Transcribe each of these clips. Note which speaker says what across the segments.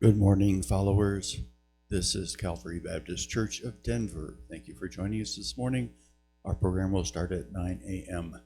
Speaker 1: Good morning, followers. This is Calvary Baptist Church of Denver. Thank you for joining us this morning. Our program will start at 9 a.m.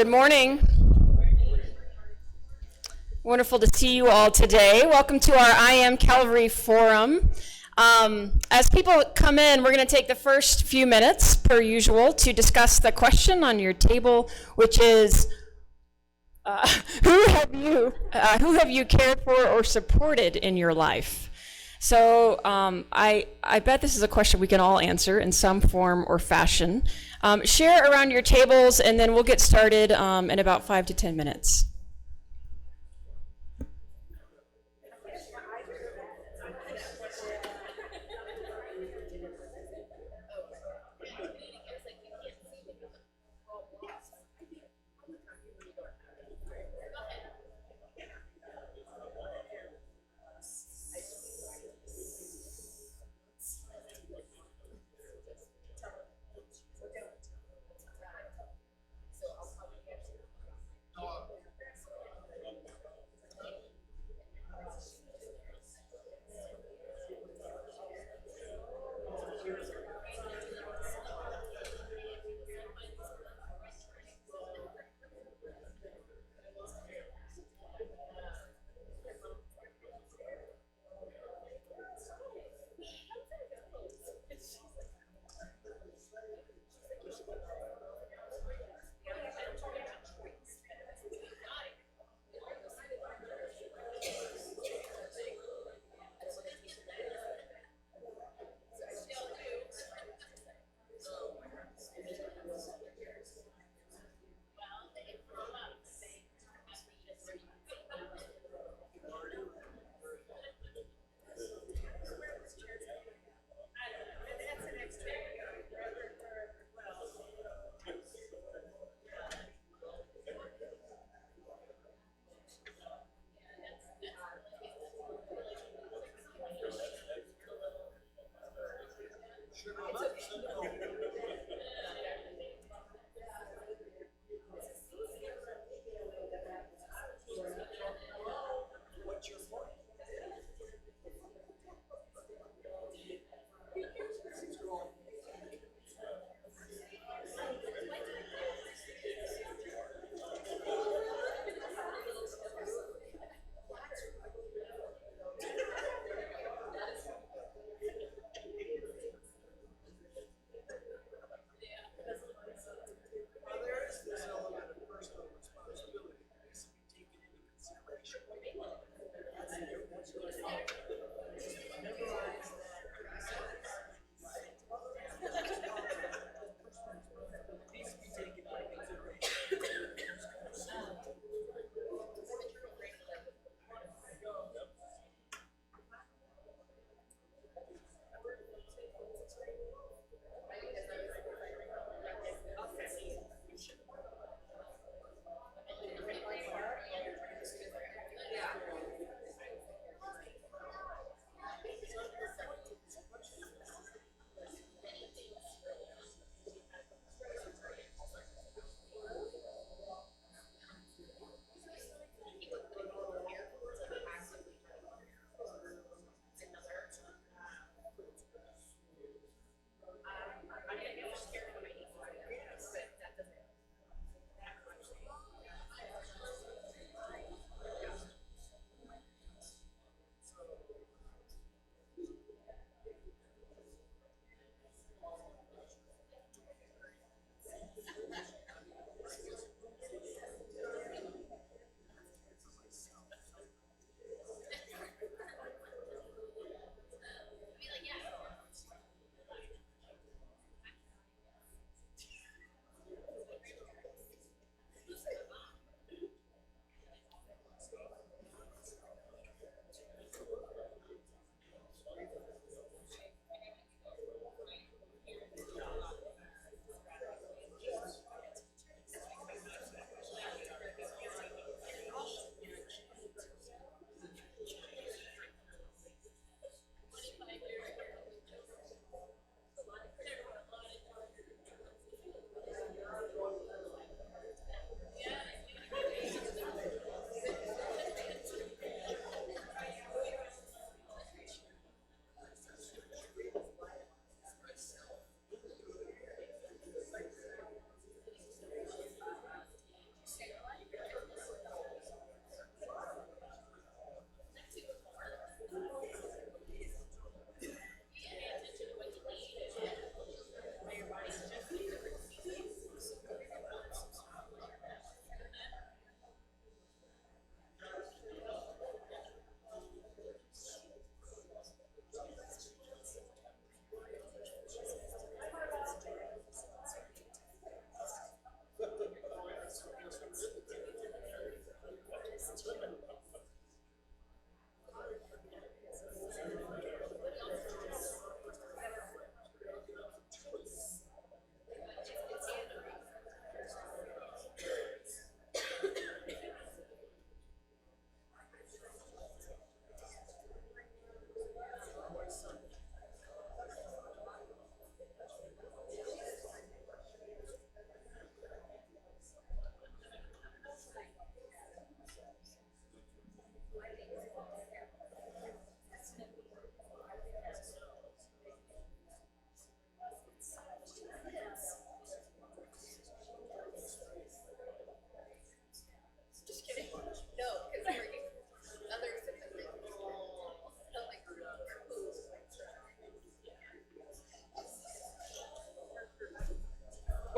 Speaker 2: Good morning. Wonderful to see you all today. Welcome to our I Am Calvary Forum. As people come in, we're going to take the first few minutes, per usual, to discuss the question on your table, which is, who have you cared for or supported in your life? So I bet this is a question we can all answer in some form or fashion. Share around your tables, and then we'll get started in about 5 to 10 minutes.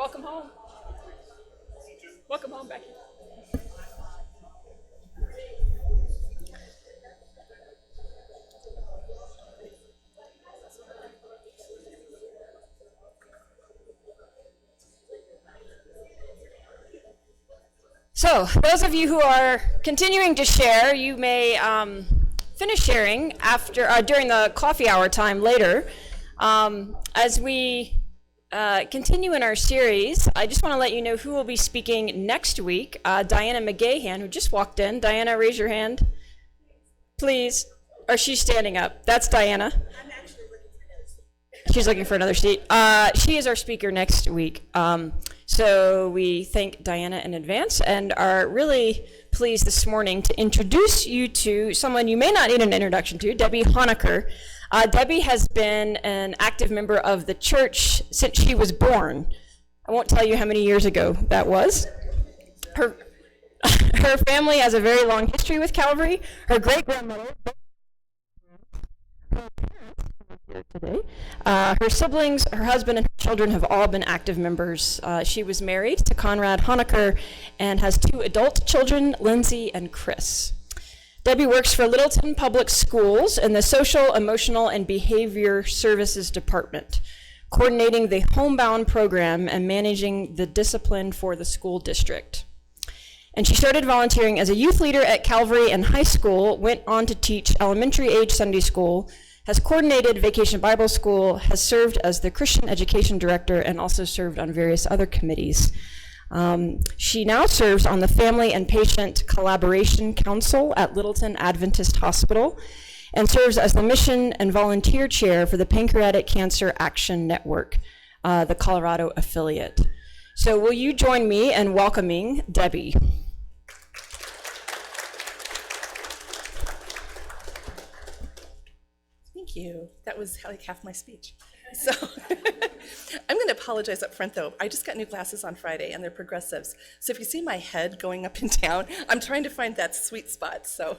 Speaker 2: Welcome home. Welcome home, Becky. So, those of you who are continuing to share, you may finish sharing after during the coffee hour time later. As we continue in our series, I just want to let you know who will be speaking next week. Diana McGahan, who just walked in. Diana, raise your hand, please. Or she's standing up. That's Diana. I'm actually looking for another seat. She's looking for another seat. She is our speaker next week. So we thank Diana in advance and are really pleased this morning to introduce you to someone you may not need an introduction to, Debbie Honeker. Debbie has been an active member of the church since she was born. I won't tell you how many years ago that was. Her family has a very long history with Calvary. Her great-grandmother, today. Her siblings, her husband, and her children have all been active members. She was married to Conrad Honeker and has 2 adult children, Lindsay and Chris. Debbie works for Littleton Public Schools in the Social, Emotional, and Behavior Services Department, coordinating the Homebound program and managing the discipline for the school district. And she started volunteering as a youth leader at Calvary and high school, went on to teach elementary age Sunday school, has coordinated Vacation Bible School, has served as the Christian Education Director, and also served on various other committees. She now serves on the Family and Patient Collaboration Council at Littleton Adventist Hospital and serves as the Mission and Volunteer Chair for the Pancreatic Cancer Action Network, the Colorado affiliate. So will you join me in welcoming Debbie?
Speaker 3: Thank you. That was like half my speech. So I'm going to apologize up front, though. I just got new glasses on Friday, and they're progressives. So if you see my head going up and down, I'm trying to find that sweet spot. So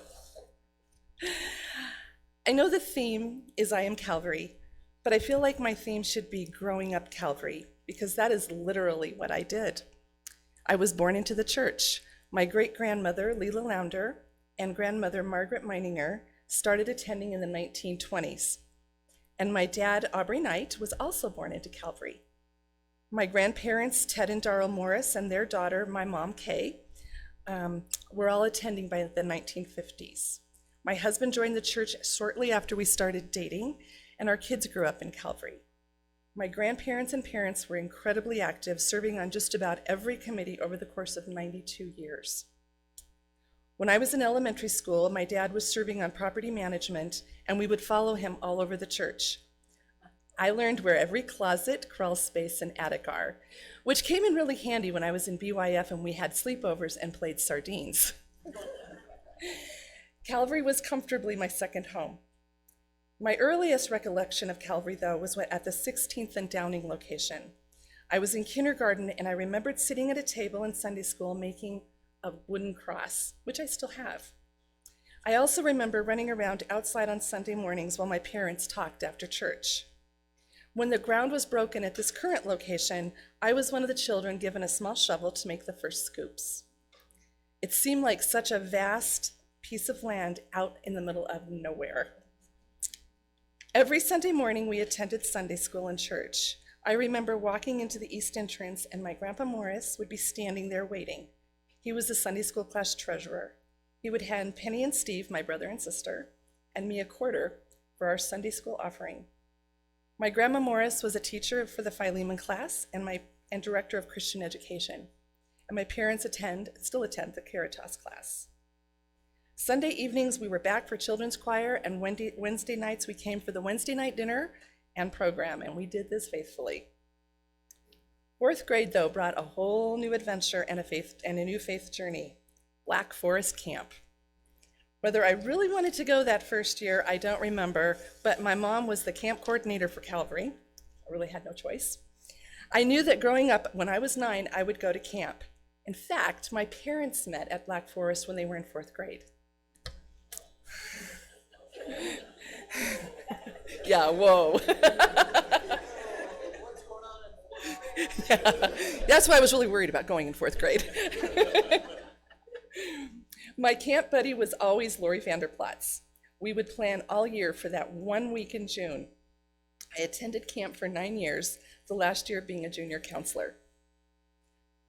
Speaker 3: I know the theme is I Am Calvary, but I feel like my theme should be Growing Up Calvary, because that is literally what I did. I was born into the church. My great-grandmother, Leela Launder, and grandmother, Margaret Meininger, started attending in the 1920s. And my dad, Aubrey Knight, was also born into Calvary. My grandparents, Ted and Darrell Morris, and their daughter, my mom, Kay, were all attending by the 1950s. My husband joined the church shortly after we started dating, and our kids grew up in Calvary. My grandparents and parents were incredibly active, serving on just about every committee over the course of 92 years. When I was in elementary school, my dad was serving on property management, and we would follow him all over the church. I learned where every closet, crawl space, and attic are, which came in really handy when I was in BYF and we had sleepovers and played sardines. Calvary was comfortably my second home. My earliest recollection of Calvary, though, was at the 16th and Downing location. I was in kindergarten, and I remembered sitting at a table in Sunday school making a wooden cross, which I still have. I also remember running around outside on Sunday mornings while my parents talked after church. When the ground was broken at this current location, I was one of the children given a small shovel to make the first scoops. It seemed like such a vast piece of land out in the middle of nowhere. Every Sunday morning we attended Sunday school and church. I remember walking into the east entrance, and my Grandpa Morris would be standing there waiting. He was the Sunday school class treasurer. He would hand Penny and Steve, my brother and sister, and me a quarter for our Sunday school offering. My Grandma Morris was a teacher for the Philemon class and director of Christian education. And my parents still attend the Caritas class. Sunday evenings we were back for children's choir, and Wednesday nights we came for the Wednesday night dinner and program, and we did this faithfully. 4th grade, though, brought a whole new adventure and a new faith journey, Black Forest Camp. Whether I really wanted to go that first year, I don't remember, but my mom was the camp coordinator for Calvary. I really had no choice. I knew that growing up, when I was 9, I would go to camp. In fact, my parents met at Black Forest when they were in 4th grade. Yeah, whoa. That's why I was really worried about going in 4th grade. My camp buddy was always Lori Vanderplatz. We would plan all year for that 1 week in June. I attended camp for 9 years, the last year being a junior counselor.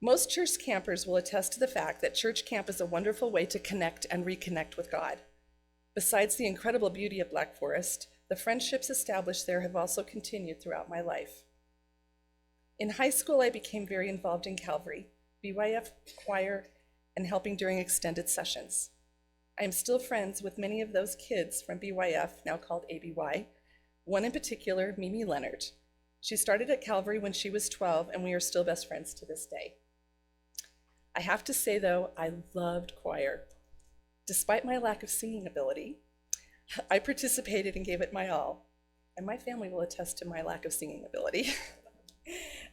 Speaker 3: Most church campers will attest to the fact that church camp is a wonderful way to connect and reconnect with God. Besides the incredible beauty of Black Forest, the friendships established there have also continued throughout my life. In high school, I became very involved in Calvary, BYF choir, and helping during extended sessions. I am still friends with many of those kids from BYF, now called ABY, one in particular, Mimi Leonard. She started at Calvary when she was 12, and we are still best friends to this day. I have to say, though, I loved choir. Despite my lack of singing ability, I participated and gave it my all, and my family will attest to my lack of singing ability.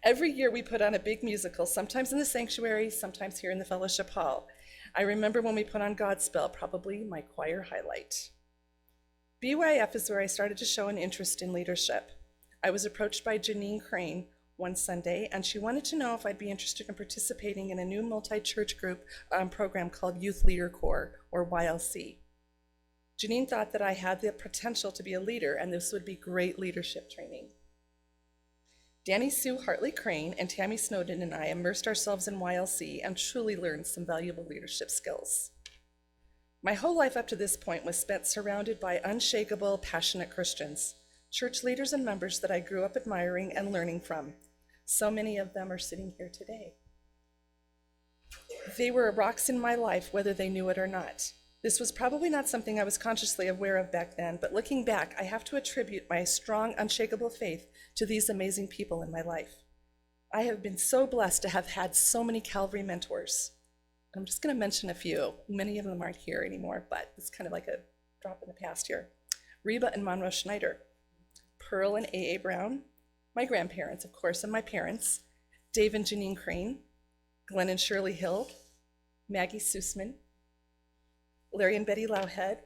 Speaker 3: Every year we put on a big musical, sometimes in the sanctuary, sometimes here in the fellowship hall. I remember when we put on Godspell, probably my choir highlight. BYF is where I started to show an interest in leadership. I was approached by Janine Crane one Sunday, and she wanted to know if I'd be interested in participating in a new multi-church group program called Youth Leader Corps, or YLC. Janine thought that I had the potential to be a leader, and this would be great leadership training. Danny Sue Hartley Crane and Tammy Snowden and I immersed ourselves in YLC and truly learned some valuable leadership skills. My whole life up to this point was spent surrounded by unshakable, passionate Christians, church leaders and members that I grew up admiring and learning from. So many of them are sitting here today. They were rocks in my life, whether they knew it or not. This was probably not something I was consciously aware of back then, but looking back, I have to attribute my strong, unshakable faith to these amazing people in my life. I have been so blessed to have had so many Calvary mentors. I'm just going to mention a few. Many of them aren't here anymore, but it's kind of like a drop in the past here. Reba and Monroe Schneider, Pearl and A.A. Brown, my grandparents, of course, and my parents, Dave and Janine Crane, Glenn and Shirley Hill, Maggie Sussman, Larry and Betty Lowhead,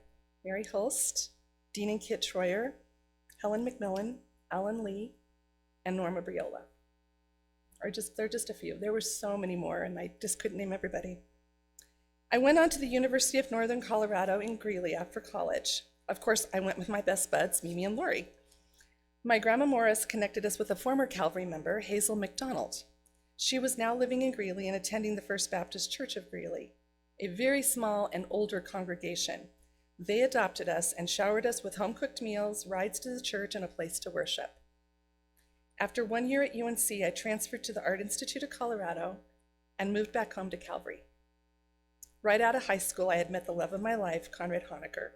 Speaker 3: Mary Hulst, Dean and Kit Troyer, Helen McMillan, Alan Lee, and Norma Briola. They're just a few. There were so many more, and I just couldn't name everybody. I went on to the University of Northern Colorado in Greeley after college. Of course, I went with my best buds, Mimi and Lori. My grandma Morris connected us with a former Calvary member, Hazel McDonald. She was now living in Greeley and attending the First Baptist Church of Greeley, a very small and older congregation. They adopted us and showered us with home-cooked meals, rides to the church, and a place to worship. After 1 year at UNC, I transferred to the Art Institute of Colorado and moved back home to Calvary. Right out of high school, I had met the love of my life, Conrad Honeker.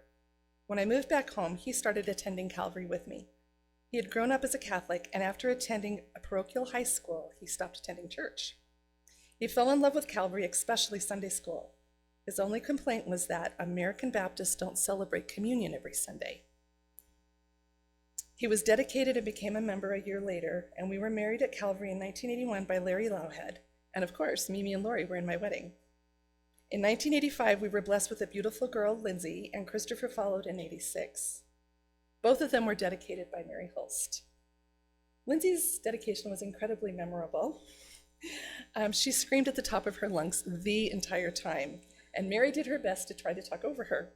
Speaker 3: When I moved back home, he started attending Calvary with me. He had grown up as a Catholic, and after attending a parochial high school, he stopped attending church. He fell in love with Calvary, especially Sunday school. His only complaint was that American Baptists don't celebrate communion every Sunday. He was dedicated and became a member a year later, and we were married at Calvary in 1981 by Larry Lowhead, and of course, Mimi and Lori were in my wedding. In 1985, we were blessed with a beautiful girl, Lindsay, and Christopher followed in 86. Both of them were dedicated by Mary Hulst. Lindsay's dedication was incredibly memorable. She screamed at the top of her lungs the entire time, and Mary did her best to try to talk over her.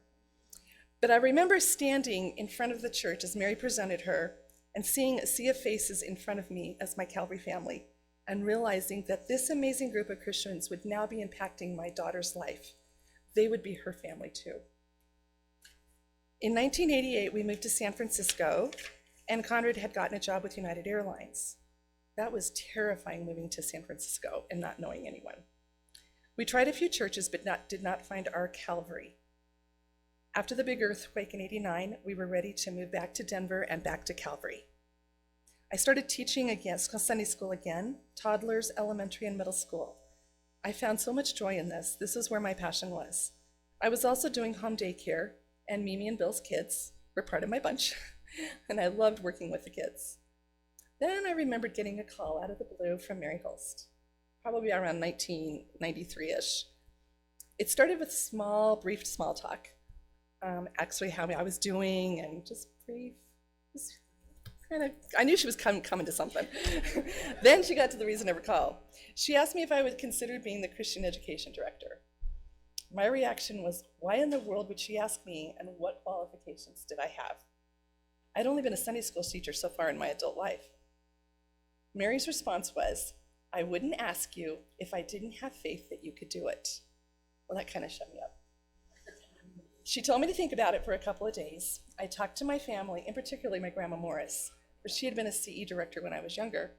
Speaker 3: But I remember standing in front of the church as Mary presented her and seeing a sea of faces in front of me as my Calvary family, and realizing that this amazing group of Christians would now be impacting my daughter's life. They would be her family too. In 1988, we moved to San Francisco, and Conrad had gotten a job with United Airlines. That was terrifying, moving to San Francisco and not knowing anyone. We tried a few churches, but did not find our Calvary. After the big earthquake in '89, we were ready to move back to Denver and back to Calvary. I started teaching again, Sunday school again, toddlers, elementary, and middle school. I found so much joy in this. This is where my passion was. I was also doing home daycare, and Mimi and Bill's kids were part of my bunch, and I loved working with the kids. Then I remembered getting a call out of the blue from Mary Hulst, probably around 1993-ish. It started with brief small talk, actually how I was doing, and just brief. I knew she was coming to something. Then she got to the reason I recall. She asked me if I would consider being the Christian education director. My reaction was, why in the world would she ask me, and what qualifications did I have? I'd only been a Sunday school teacher so far in my adult life. Mary's response was, I wouldn't ask you if I didn't have faith that you could do it. Well, that kind of shut me up. She told me to think about it for a couple of days. I talked to my family, and particularly my grandma Morris, for she had been a CE director when I was younger.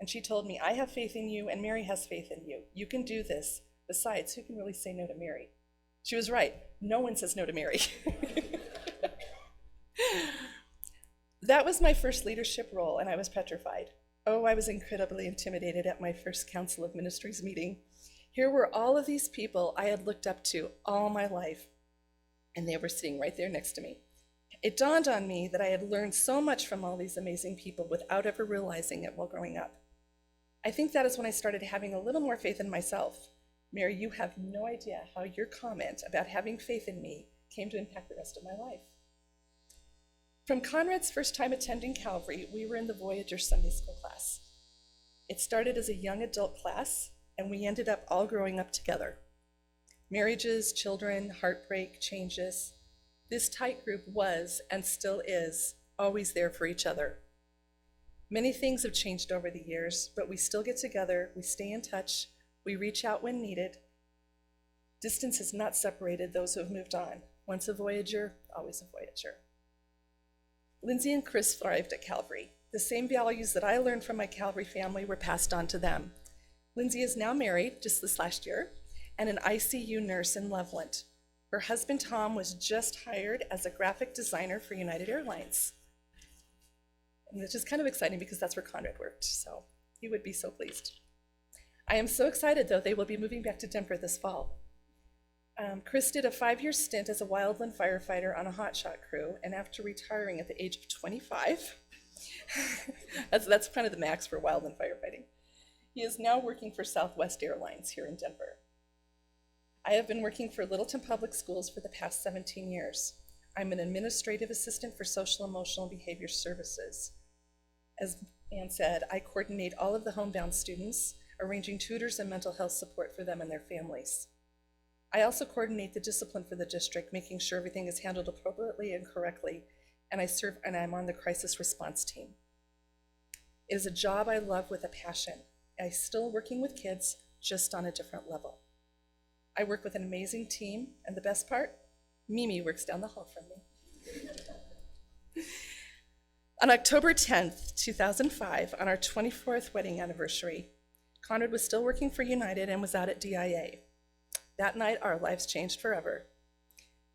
Speaker 3: And she told me, I have faith in you, and Mary has faith in you. You can do this. Besides, who can really say no to Mary? She was right. No one says no to Mary. That was my first leadership role, and I was petrified. Oh, I was incredibly intimidated at my first Council of Ministries meeting. Here were all of these people I had looked up to all my life, and they were sitting right there next to me. It dawned on me that I had learned so much from all these amazing people without ever realizing it while growing up. I think that is when I started having a little more faith in myself. Mary, you have no idea how your comment about having faith in me came to impact the rest of my life. From Conrad's first time attending Calvary, we were in the Voyager Sunday School class. It started as a young adult class, and we ended up all growing up together. Marriages, children, heartbreak, changes. This tight group was, and still is, always there for each other. Many things have changed over the years, but we still get together, we stay in touch, we reach out when needed. Distance has not separated those who have moved on. Once a Voyager, always a Voyager. Lindsay and Chris thrived at Calvary. The same values that I learned from my Calvary family were passed on to them. Lindsay is now married, just this last year, and an ICU nurse in Loveland. Her husband, Tom, was just hired as a graphic designer for United Airlines. And it's just kind of exciting because that's where Conrad worked, so he would be so pleased. I am so excited, though, they will be moving back to Denver this fall. Chris did a 5-year stint as a wildland firefighter on a hotshot crew, and after retiring at the age of 25, that's kind of the max for wildland firefighting, he is now working for Southwest Airlines here in Denver. I have been working for Littleton Public Schools for the past 17 years. I'm an administrative assistant for social, emotional, and behavior services. As Ann said, I coordinate all of the homebound students, arranging tutors and mental health support for them and their families. I also coordinate the discipline for the district, making sure everything is handled appropriately and correctly, and I'm on the crisis response team. It is a job I love with a passion. I'm still working with kids, just on a different level. I work with an amazing team, and the best part, Mimi works down the hall from me. On October 10th, 2005, on our 24th wedding anniversary, Conrad was still working for United and was out at DIA. That night, our lives changed forever.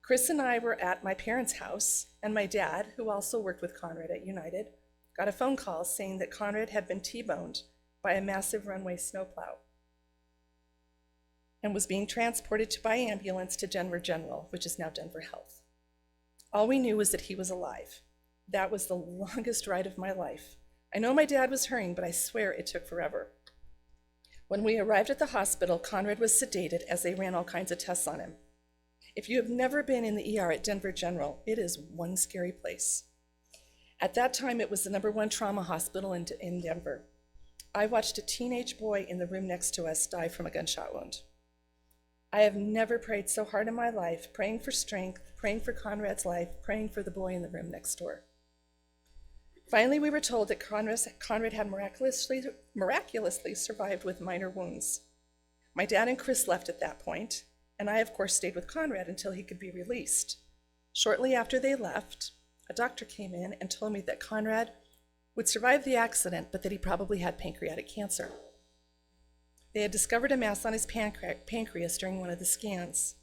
Speaker 3: Chris and I were at my parents' house, and my dad, who also worked with Conrad at United, got a phone call saying that Conrad had been T-boned by a massive runway snowplow and was being transported by ambulance to Denver General, which is now Denver Health. All we knew was that he was alive. That was the longest ride of my life. I know my dad was hurrying, but I swear it took forever. When we arrived at the hospital, Conrad was sedated as they ran all kinds of tests on him. If you have never been in the ER at Denver General, it is one scary place. At that time, it was the #1 trauma hospital in Denver. I watched a teenage boy in the room next to us die from a gunshot wound. I have never prayed so hard in my life, praying for strength, praying for Conrad's life, praying for the boy in the room next door. Finally, we were told that Conrad had miraculously survived with minor wounds. My dad and Chris left at that point, and I, of course, stayed with Conrad until he could be released. Shortly after they left, a doctor came in and told me that Conrad would survive the accident, but that he probably had pancreatic cancer. They had discovered a mass on his pancreas during one of the scans.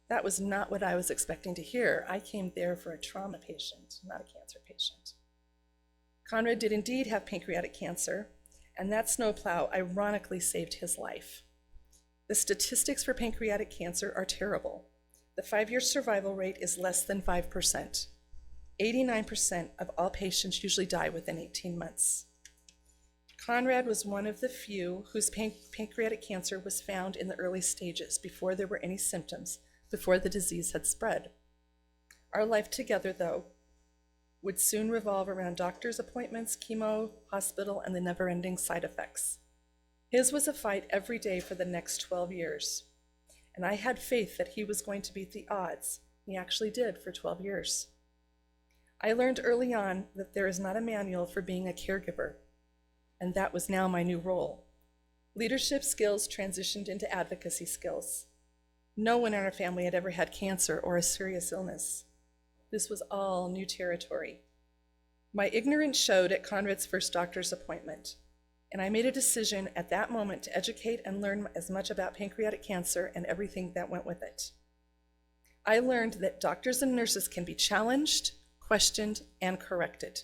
Speaker 3: That was not what I was expecting to hear. I came there for a trauma patient, not a cancer patient. Conrad did indeed have pancreatic cancer, and that snowplow ironically saved his life. The statistics for pancreatic cancer are terrible. The 5-year survival rate is less than 5%. 89% of all patients usually die within 18 months. Conrad was one of the few whose pancreatic cancer was found in the early stages, before there were any symptoms, before the disease had spread. Our life together, though, would soon revolve around doctor's appointments, chemo, hospital, and the never-ending side effects. His was a fight every day for the next 12 years. And I had faith that he was going to beat the odds. He actually did for 12 years. I learned early on that there is not a manual for being a caregiver, and that was now my new role. Leadership skills transitioned into advocacy skills. No one in our family had ever had cancer or a serious illness. This was all new territory. My ignorance showed at Conrad's first doctor's appointment, and I made a decision at that moment to educate and learn as much about pancreatic cancer and everything that went with it. I learned that doctors and nurses can be challenged, questioned, and corrected.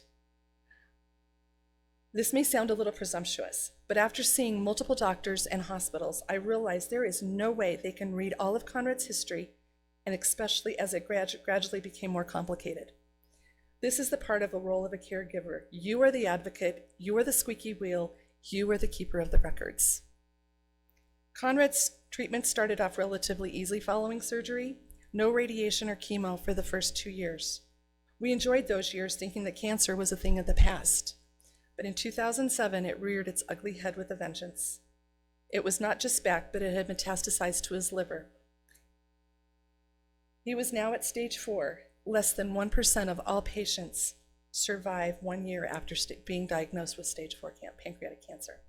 Speaker 3: This may sound a little presumptuous, but after seeing multiple doctors and hospitals, I realized there is no way they can read all of Conrad's history, and especially as it gradually became more complicated. This is the part of the role of a caregiver. You are the advocate, you are the squeaky wheel, you are the keeper of the records. Conrad's treatment started off relatively easy following surgery, no radiation or chemo for the first 2 years. We enjoyed those years thinking that cancer was a thing of the past. But in 2007, it reared its ugly head with a vengeance. It was not just back, but it had metastasized to his liver. He was now at stage 4. Less than 1% of all patients survive 1 year after being diagnosed with stage 4 pancreatic cancer.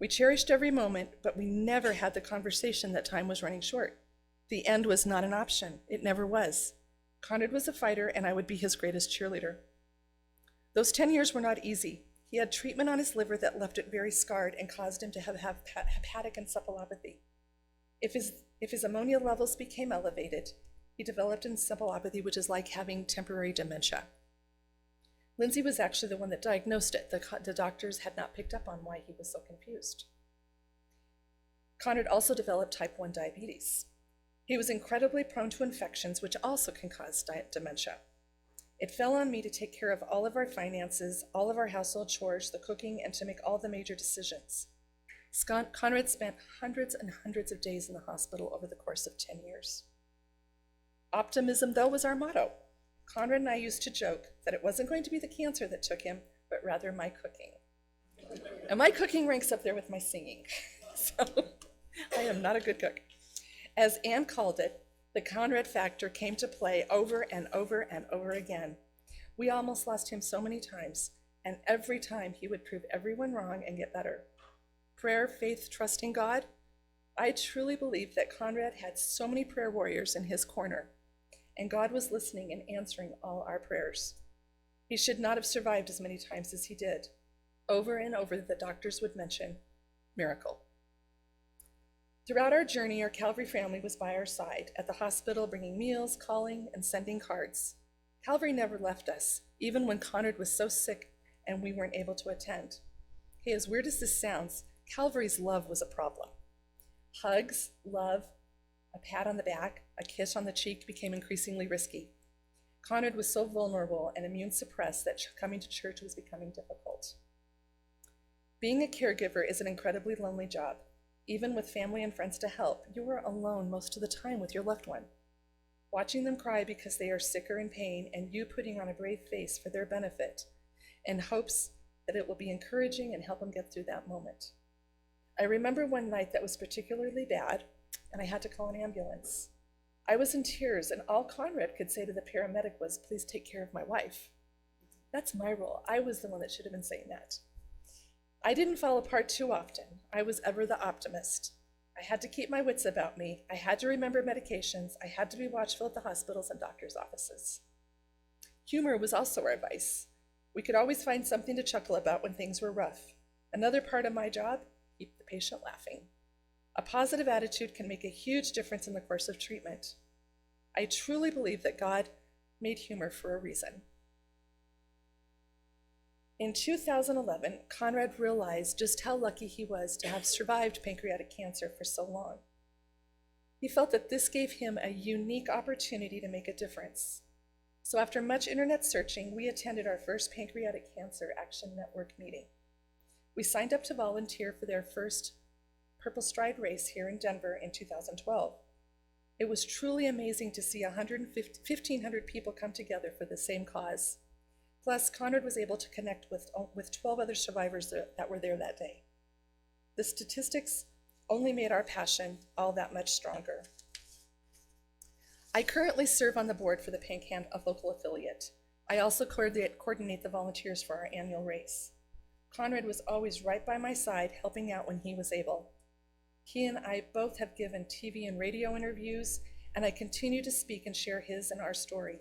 Speaker 3: We cherished every moment, but we never had the conversation that time was running short. The end was not an option. It never was. Conrad was a fighter, and I would be his greatest cheerleader. Those 10 years were not easy. He had treatment on his liver that left it very scarred and caused him to have hepatic encephalopathy. If his ammonia levels became elevated, he developed encephalopathy, which is like having temporary dementia. Lindsay was actually the one that diagnosed it. The doctors had not picked up on why he was so confused. Conrad also developed type 1 diabetes. He was incredibly prone to infections, which also can cause dementia. It fell on me to take care of all of our finances, all of our household chores, the cooking, and to make all the major decisions. Conrad spent hundreds and hundreds of days in the hospital over the course of 10 years. Optimism, though, was our motto. Conrad and I used to joke that it wasn't going to be the cancer that took him, but rather my cooking. And my cooking ranks up there with my singing. So I am not a good cook. As Anne called it, the Conrad factor came to play over and over and over again. We almost lost him so many times, and every time he would prove everyone wrong and get better. Prayer, faith, trusting God. I truly believe that Conrad had so many prayer warriors in his corner, and God was listening and answering all our prayers. He should not have survived as many times as he did. Over and over, the doctors would mention, miracle. Throughout our journey, our Calvary family was by our side, at the hospital, bringing meals, calling, and sending cards. Calvary never left us, even when Conrad was so sick and we weren't able to attend. Hey, as weird as this sounds, Calvary's love was a problem. Hugs, love, a pat on the back, a kiss on the cheek became increasingly risky. Conrad was so vulnerable and immune suppressed that coming to church was becoming difficult. Being a caregiver is an incredibly lonely job. Even with family and friends to help, you are alone most of the time with your loved one. Watching them cry because they are sick or in pain, and you putting on a brave face for their benefit in hopes that it will be encouraging and help them get through that moment. I remember one night that was particularly bad, and I had to call an ambulance. I was in tears, and all Conrad could say to the paramedic was, "Please take care of my wife." That's my role. I was the one that should have been saying that. I didn't fall apart too often. I was ever the optimist. I had to keep my wits about me. I had to remember medications. I had to be watchful at the hospitals and doctors' offices. Humor was also our vice. We could always find something to chuckle about when things were rough. Another part of my job, keep the patient laughing. A positive attitude can make a huge difference in the course of treatment. I truly believe that God made humor for a reason. In 2011, Conrad realized just how lucky he was to have survived pancreatic cancer for so long. He felt that this gave him a unique opportunity to make a difference. So after much internet searching, we attended our first Pancreatic Cancer Action Network meeting. We signed up to volunteer for their first Purple Stride race here in Denver in 2012. It was truly amazing to see 1,500 people come together for the same cause. Plus, Conrad was able to connect with 12 other survivors that were there that day. The statistics only made our passion all that much stronger. I currently serve on the board for the PanCan, a local affiliate. I also coordinate the volunteers for our annual race. Conrad was always right by my side, helping out when he was able. He and I both have given TV and radio interviews, and I continue to speak and share his and our story.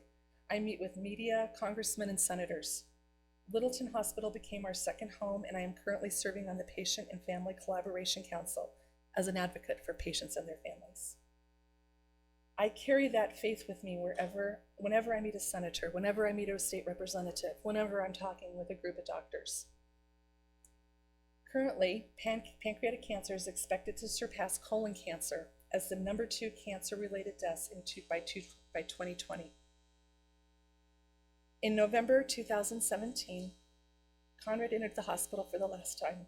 Speaker 3: I meet with media, congressmen, and senators. Littleton Hospital became our second home, and I am currently serving on the Patient and Family Collaboration Council as an advocate for patients and their families. I carry that faith with me whenever I meet a senator, whenever I meet a state representative, whenever I'm talking with a group of doctors. Currently, pancreatic cancer is expected to surpass colon cancer as the #2 cancer-related deaths by 2020. In November 2017, Conrad entered the hospital for the last time.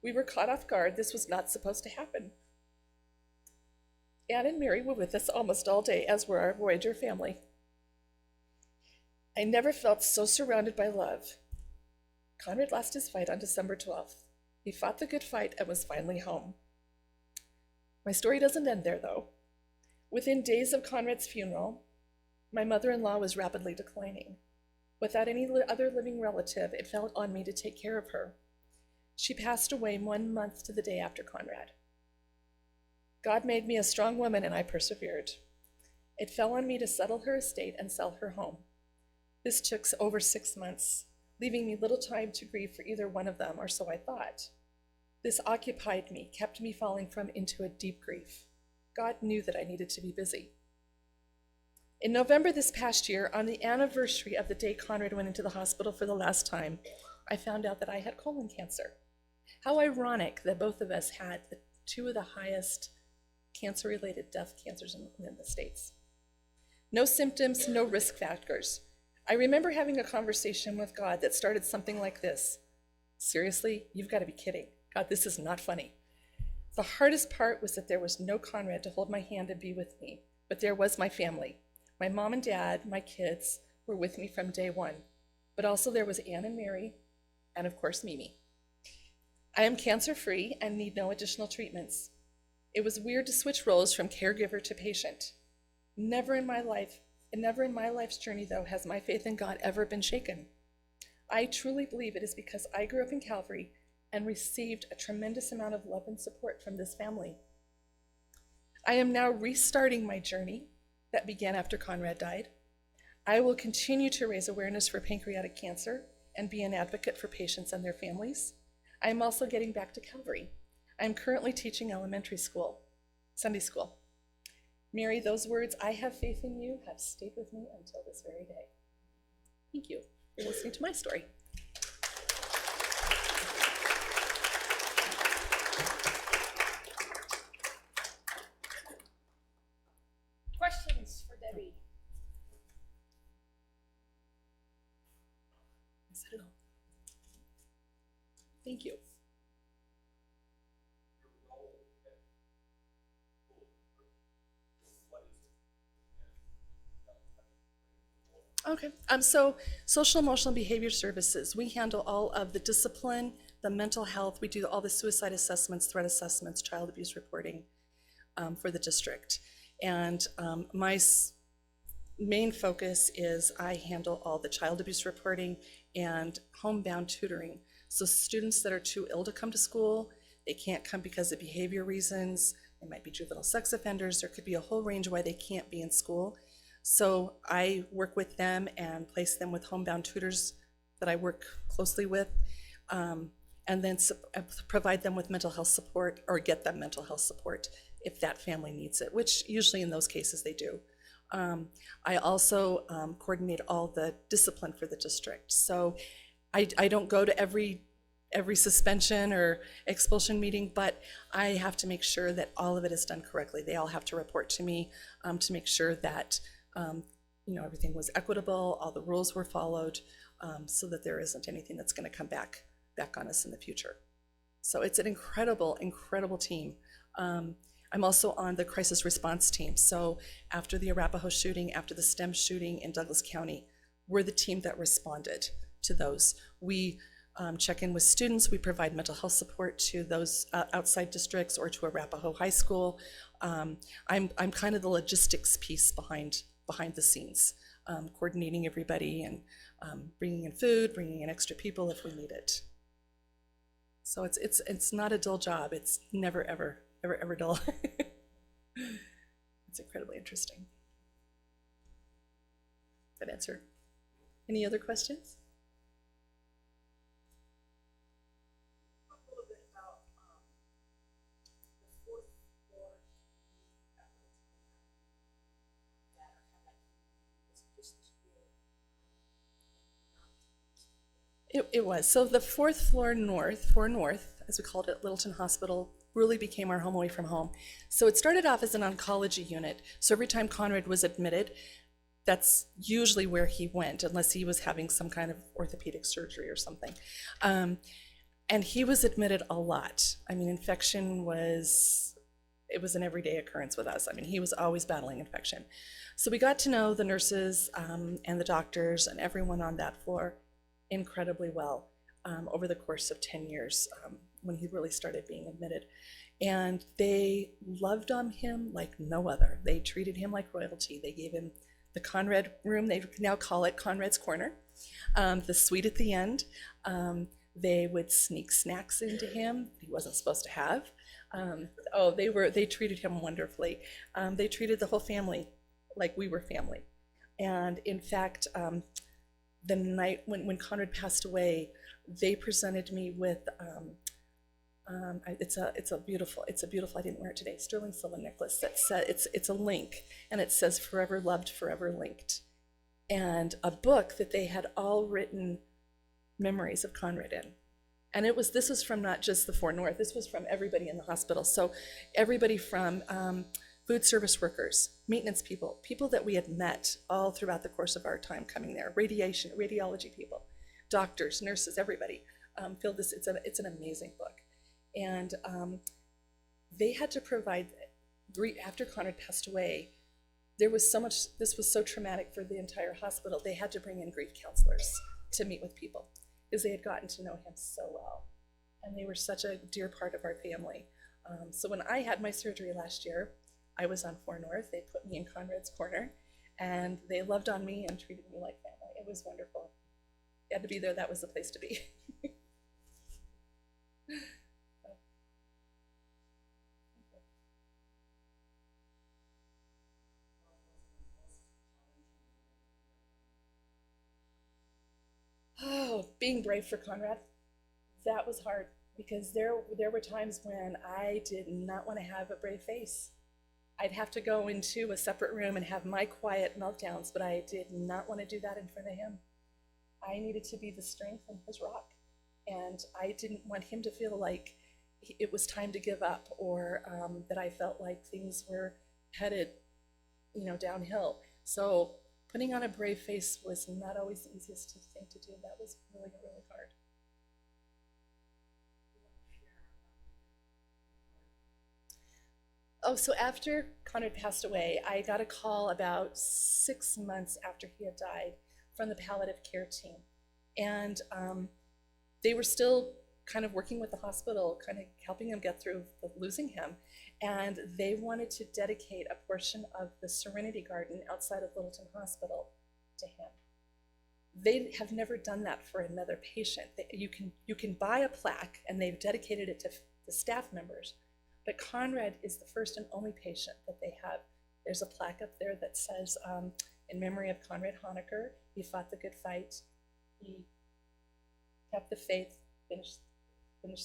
Speaker 3: We were caught off guard. This was not supposed to happen. Anne and Mary were with us almost all day, as were our Voyager family. I never felt so surrounded by love. Conrad lost his fight on December 12th. He fought the good fight and was finally home. My story doesn't end there, though. Within days of Conrad's funeral, my mother-in-law was rapidly declining. Without any other living relative, it fell on me to take care of her. She passed away 1 month to the day after Conrad. God made me a strong woman, and I persevered. It fell on me to settle her estate and sell her home. This took over 6 months, leaving me little time to grieve for either one of them, or so I thought. This occupied me, kept me falling into a deep grief. God knew that I needed to be busy. In November this past year, on the anniversary of the day Conrad went into the hospital for the last time, I found out that I had colon cancer. How ironic that both of us had two of the highest cancer-related death cancers in the States. No symptoms, no risk factors. I remember having a conversation with God that started something like this. Seriously, you've got to be kidding. God, this is not funny. The hardest part was that there was no Conrad to hold my hand and be with me, but there was my family. My mom and dad, my kids, were with me from day one, but also there was Anne and Mary, and of course, Mimi. I am cancer-free and need no additional treatments. It was weird to switch roles from caregiver to patient. Never in my life's journey, though, has my faith in God ever been shaken. I truly believe it is because I grew up in Calvary and received a tremendous amount of love and support from this family. I am now restarting my journey that began after Conrad died. I will continue to raise awareness for pancreatic cancer and be an advocate for patients and their families. I am also getting back to Calvary. I am currently teaching elementary school, Sunday school. Mary, those words, "I have faith in you," have stayed with me until this very day. Thank you for listening to my story.
Speaker 2: Questions for Debbie?
Speaker 3: I said it all. Thank you. Okay, so social emotional behavior services, we handle all of the discipline, the mental health, we do all the suicide assessments, threat assessments, child abuse reporting for the district. And my main focus is I handle all the child abuse reporting and homebound tutoring. So students that are too ill to come to school, they can't come because of behavior reasons, they might be juvenile sex offenders, there could be a whole range why they can't be in school. So I work with them and place them with homebound tutors that I work closely with, and then provide them with mental health support or get them mental health support if that family needs it, which usually in those cases they do. I also coordinate all the discipline for the district. So I don't go to every suspension or expulsion meeting, but I have to make sure that all of it is done correctly. They all have to report to me to make sure that everything was equitable, all the rules were followed, so that there isn't anything that's going to come back on us in the future. So it's an incredible, incredible team. I'm also on the crisis response team. So after the Arapahoe shooting, after the STEM shooting in Douglas County, we're the team that responded to those. We check in with students. We provide mental health support to those outside districts or to Arapahoe High School. I'm kind of the logistics piece behind the scenes, coordinating everybody and bringing in food, bringing in extra people if we need it. So it's not a dull job. It's never ever dull. It's incredibly interesting. That answer. Any other questions? It was. So the fourth floor north, as we called it, Littleton Hospital, really became our home away from home. So it started off as an oncology unit. So every time Conrad was admitted, that's usually where he went, unless he was having some kind of orthopedic surgery or something. And he was admitted a lot. I mean, infection was an everyday occurrence with us. I mean, he was always battling infection. So we got to know the nurses and the doctors and everyone on that floor incredibly well over the course of 10 years when he really started being admitted. And they loved on him like no other. They treated him like royalty. They gave him the Conrad room. They now call it Conrad's Corner, the suite at the end. They would sneak snacks into him he wasn't supposed to have. They treated him wonderfully. They treated the whole family like we were family. And in fact, the night when Conrad passed away, they presented me with it's a beautiful, I didn't wear it today, sterling silver necklace that says it's a link, and it says "Forever Loved, Forever Linked," and a book that they had all written memories of Conrad in. And this was from not just the 4 North, this was from everybody in the hospital. So everybody from food service workers, maintenance people, people that we had met all throughout the course of our time coming there, radiology people, doctors, nurses, everybody filled this. It's an amazing book. And they had to provide, after Conrad passed away, there was so much, this was so traumatic for the entire hospital, they had to bring in grief counselors to meet with people because they had gotten to know him so well. And they were such a dear part of our family. So when I had my surgery last year, I was on 4 North. They put me in Conrad's Corner, and they loved on me and treated me like family. It was wonderful. You had to be there. That was the place to be. Oh, being brave for Conrad, that was hard because there were times when I did not want to have a brave face. I'd have to go into a separate room and have my quiet meltdowns, but I did not want to do that in front of him. I needed to be the strength in his rock, and I didn't want him to feel like it was time to give up or that I felt like things were headed, downhill. So putting on a brave face was not always the easiest thing to do. That was really, really hard. Oh, so after Conrad passed away, I got a call about 6 months after he had died from the palliative care team. And they were still kind of working with the hospital, kind of helping them get through losing him. And they wanted to dedicate a portion of the Serenity Garden outside of Littleton Hospital to him. They have never done that for another patient. You can buy a plaque, and they've dedicated it to the staff members. But Conrad is the first and only patient that they have. There's a plaque up there that says, in memory of Conrad Honeker, he fought the good fight, he kept the faith, finished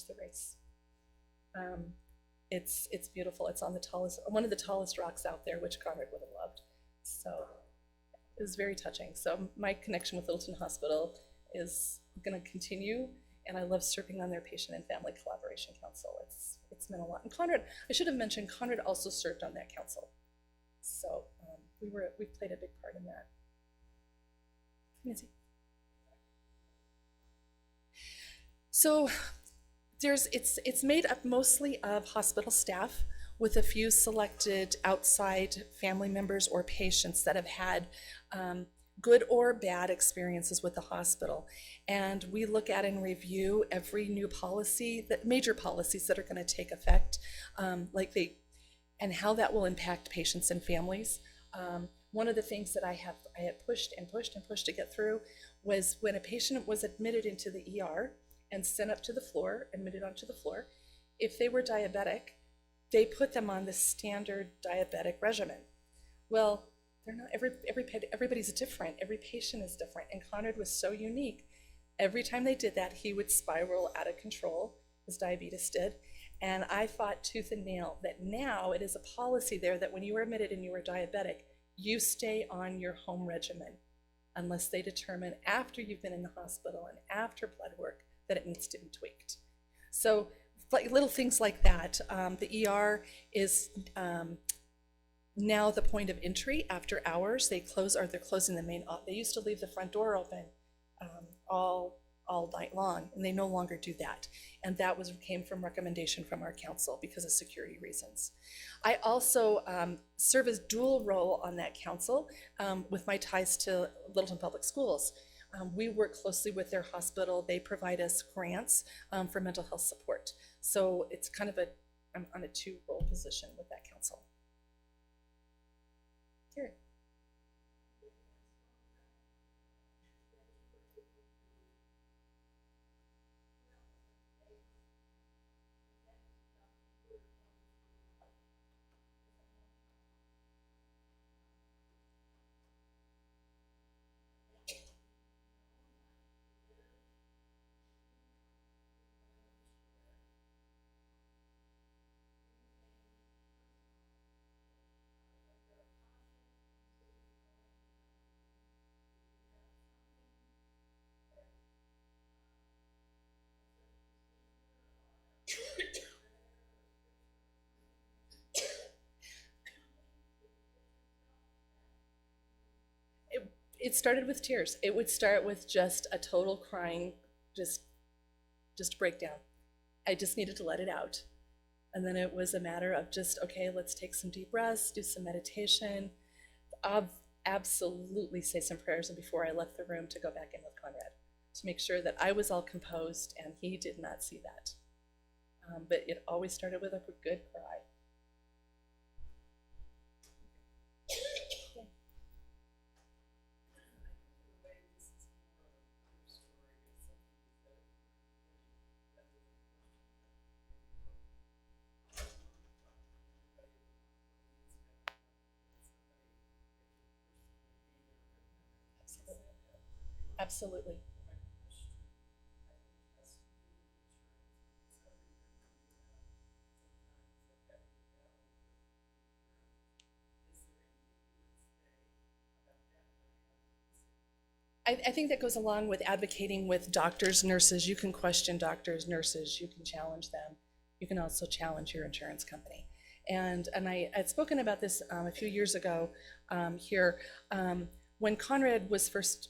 Speaker 3: the race. It's beautiful. It's on one of the tallest rocks out there, which Conrad would have loved. So it was very touching. So my connection with Littleton Hospital is going to continue, and I love serving on their Patient and Family Collaboration Council. It's meant a lot. And Conrad, I should have mentioned, Conrad also served on that council. So we played a big part in that. Nancy? So it's made up mostly of hospital staff. with a few selected outside family members or patients that have had good or bad experiences with the hospital. And we look at and review every new policy, that major policies that are going to take effect, and how that will impact patients and families. One of the things that I had pushed and pushed and pushed to get through was when a patient was admitted into the ER and sent up to the floor, admitted onto the floor, if they were diabetic, they put them on the standard diabetic regimen. Well, they're not, everybody's different, every patient is different, and Conrad was so unique. Every time they did that, he would spiral out of control, his diabetes did, and I fought tooth and nail that now it is a policy there that when you were admitted and you were diabetic, you stay on your home regimen unless they determine after you've been in the hospital and after blood work that it needs to be tweaked. So like little things like that. The ER is now the point of entry after hours. They're closing the main, they used to leave the front door open all night long, and they no longer do that. And that came from recommendation from our council because of security reasons. I also serve as dual role on that council with my ties to Littleton Public Schools. We work closely with their hospital. They provide us grants for mental health support. So it's kind of I'm on a two-role position with that council. Here. It started with tears. It would start with just a total crying, just breakdown. I just needed to let it out. And then it was a matter of just, okay, let's take some deep breaths, do some meditation. I'll absolutely say some prayers before I left the room to go back in with Conrad to make sure that I was all composed and he did not see that. But it always started with a good cry. Absolutely. I think that goes along with advocating with doctors, nurses. You can question doctors, nurses, you can challenge them. You can also challenge your insurance company. And I had spoken about this a few years ago here. When Conrad was first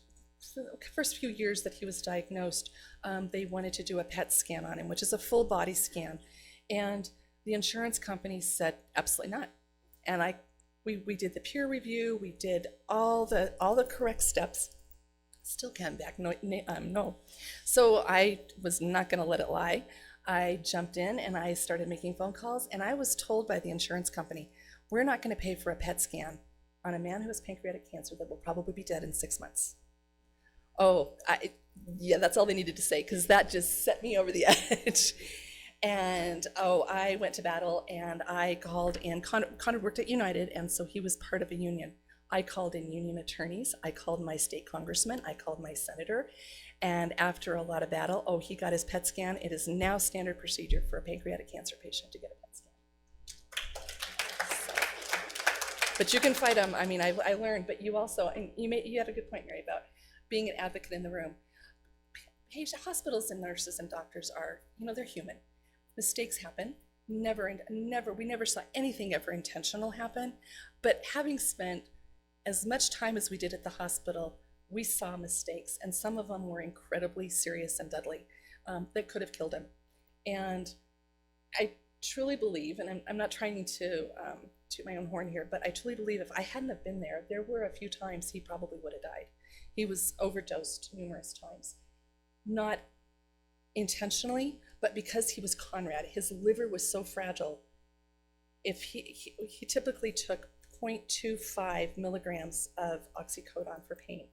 Speaker 3: few years that he was diagnosed, they wanted to do a PET scan on him, which is a full body scan. And the insurance company said, absolutely not. And we did the peer review, we did all the correct steps. Still came back no. So I was not gonna let it lie. I jumped in and I started making phone calls, and I was told by the insurance company, we're not gonna pay for a PET scan on a man who has pancreatic cancer that will probably be dead in 6 months. Oh, yeah, that's all they needed to say, because that just set me over the edge. And I went to battle, and I called in. Conrad worked at United, and so he was part of a union. I called in union attorneys, I called my state congressman, I called my senator, and after a lot of battle, he got his PET scan. It is now standard procedure for a pancreatic cancer patient to get a PET scan. So, but you can fight them. I mean, I learned, but you also, and you had a good point, Mary, about being an advocate in the room. Hospitals and nurses and doctors are, they're human. Mistakes happen. We never saw anything ever intentional happen. But having spent as much time as we did at the hospital, we saw mistakes, and some of them were incredibly serious and deadly that could have killed him. And I truly believe, and I'm not trying to toot my own horn here, but I truly believe if I hadn't have been there, there were a few times he probably would have died. He was overdosed numerous times. Not intentionally, but because he was Conrad, his liver was so fragile. If he typically took 0.25 milligrams of oxycodone for pain,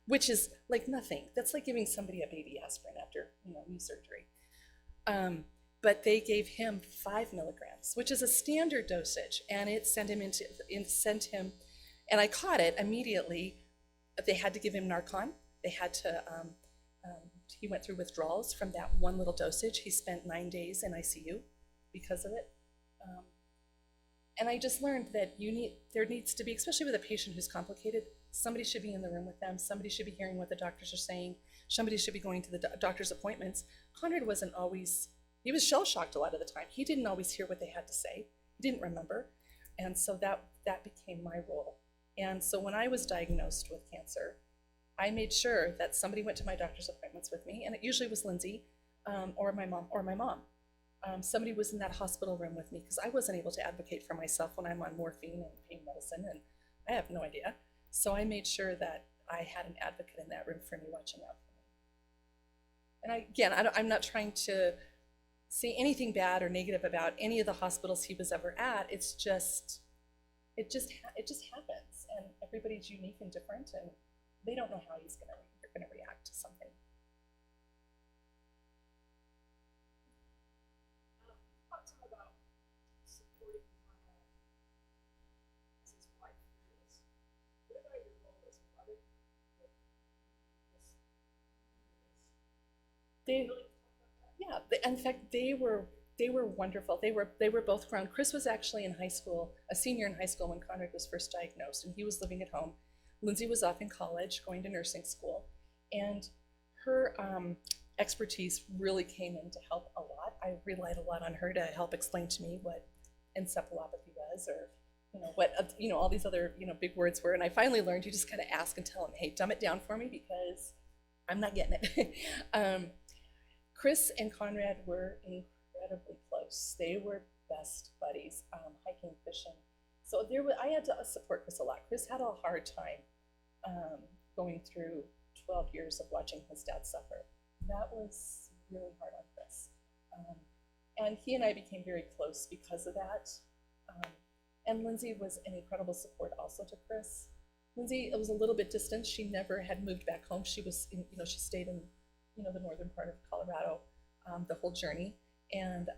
Speaker 3: which is like nothing. That's like giving somebody a baby aspirin after knee surgery. But they gave him 5 milligrams, which is a standard dosage, and it sent him and I caught it immediately. They had to give him Narcan. They had to. He went through withdrawals from that one little dosage. He spent 9 days in ICU because of it. And I just learned that there needs to be, especially with a patient who's complicated, somebody should be in the room with them. Somebody should be hearing what the doctors are saying. Somebody should be going to the doctor's appointments. Conrad wasn't always, he was shell-shocked a lot of the time. He didn't always hear what they had to say. He didn't remember. And so that became my role. And so when I was diagnosed with cancer, I made sure that somebody went to my doctor's appointments with me, and it usually was Lindsay or my mom. Somebody was in that hospital room with me because I wasn't able to advocate for myself when I'm on morphine and pain medicine, and I have no idea. So I made sure that I had an advocate in that room for me, watching out for me. And I'm not trying to say anything bad or negative about any of the hospitals he was ever at. It just happens, and everybody's unique and different, and they don't know how he's going to react to something.
Speaker 2: Talk some about supporting Conrad as his wife. What about your role as a mother?
Speaker 3: In fact, they were wonderful. They were both grown. Chris was actually in high school, a senior in high school when Conrad was first diagnosed, and he was living at home. Lindsay was off in college, going to nursing school, and her expertise really came in to help a lot. I relied a lot on her to help explain to me what encephalopathy was, or what all these other big words were. And I finally learned you just kind of ask and tell them, hey, dumb it down for me because I'm not getting it. Chris and Conrad were incredibly close. They were best buddies, hiking, fishing. So I had to support Chris a lot. Chris had a hard time going through 12 years of watching his dad suffer. That was really hard on Chris. And he and I became very close because of that. And Lindsay was an incredible support also to Chris. Lindsay was a little bit distant. She never had moved back home. She was, she stayed in, the northern part of Colorado the whole journey. And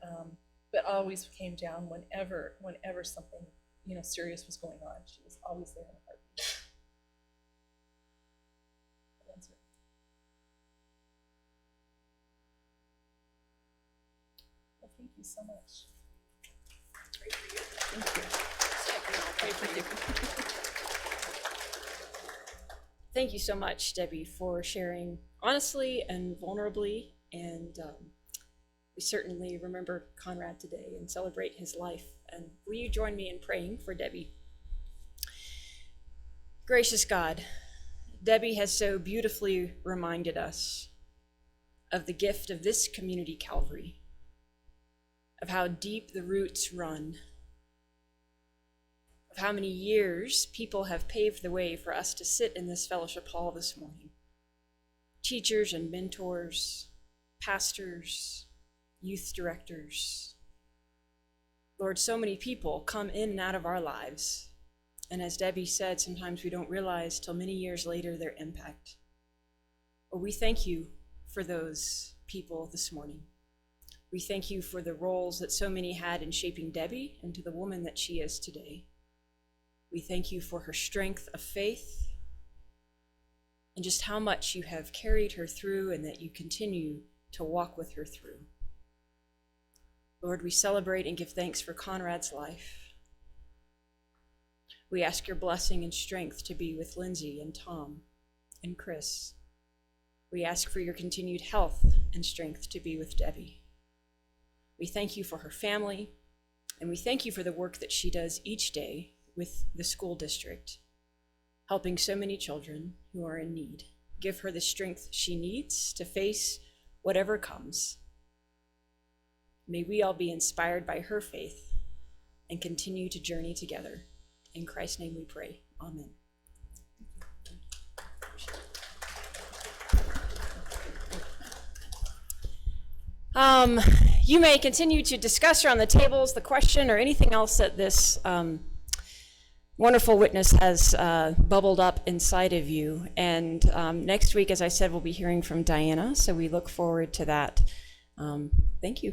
Speaker 3: but always came down whenever something serious was going on. She was always there in a heartbeat. Well, thank you so much. Great for you. Thank you.
Speaker 2: Thank you so much, Debbie, for sharing honestly and vulnerably, and we certainly remember Conrad today and celebrate his life. And will you join me in praying for Debbie? Gracious God, Debbie has so beautifully reminded us of the gift of this community, Calvary, of how deep the roots run, of how many years people have paved the way for us to sit in this fellowship hall this morning. Teachers and mentors, pastors, youth directors. Lord, so many people come in and out of our lives. And as Debbie said, sometimes we don't realize till many years later their impact. But we thank you for those people this morning. We thank you for the roles that so many had in shaping Debbie into the woman that she is today. We thank you for her strength of faith and just how much you have carried her through and that you continue to walk with her through. Lord, we celebrate and give thanks for Conrad's life. We ask your blessing and strength to be with Lindsay and Tom and Chris. We ask for your continued health and strength to be with Debbie. We thank you for her family, and we thank you for the work that she does each day with the school district, helping so many children who are in need. Give her the strength she needs to face whatever comes. May we all be inspired by her faith and continue to journey together. In Christ's name we pray. Amen. You may continue to discuss around the tables the question or anything else that this wonderful witness has bubbled up inside of you. And next week, as I said, we'll be hearing from Diana, so we look forward to that. Thank you.